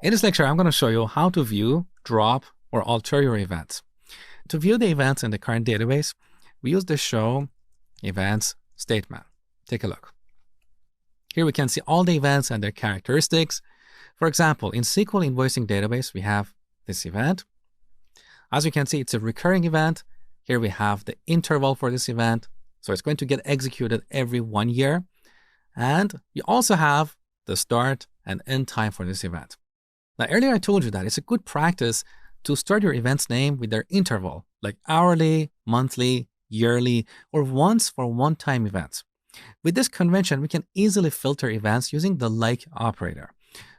In this lecture, I'm going to show you how to view, drop, or alter your events. To view the events in the current database, we use the show events statement. Take a look. Here we can see all the events and their characteristics. For example, in SQL Invoicing Database, we have this event. As you can see, it's a recurring event. Here we have the interval for this event. So it's going to get executed every 1 year. And you also have the start and end time for this event. Now, earlier I told you that it's a good practice to start your event's name with their interval, like hourly, monthly, yearly, or once for one-time events. With this convention, we can easily filter events using the like operator.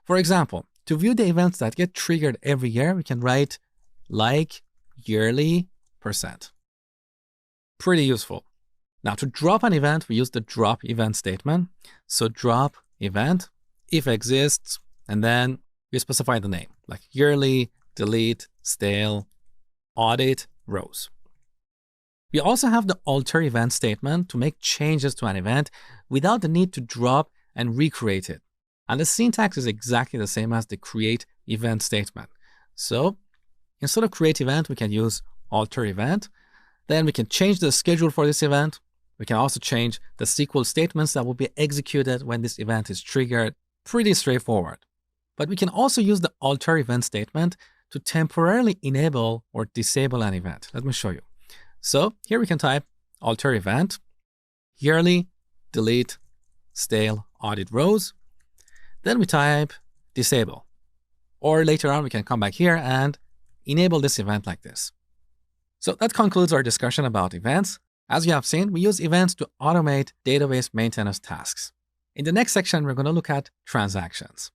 For example, to view the events that get triggered every year, we can write like yearly %. Pretty useful. Now, to drop an event, we use the drop event statement. So drop event, if exists, and then we specify the name, like yearly, delete, stale, audit, rows. We also have the alter event statement to make changes to an event without the need to drop and recreate it. And the syntax is exactly the same as the create event statement. So instead of create event, we can use alter event. Then we can change the schedule for this event. We can also change the SQL statements that will be executed when this event is triggered. Pretty straightforward. But we can also use the alter event statement to temporarily enable or disable an event. Let me show you. So here we can type alter event, yearly, delete, stale, audit rows. Then we type disable. Or later on, we can come back here and enable this event like this. So that concludes our discussion about events. As you have seen, we use events to automate database maintenance tasks. In the next section, we're going to look at transactions.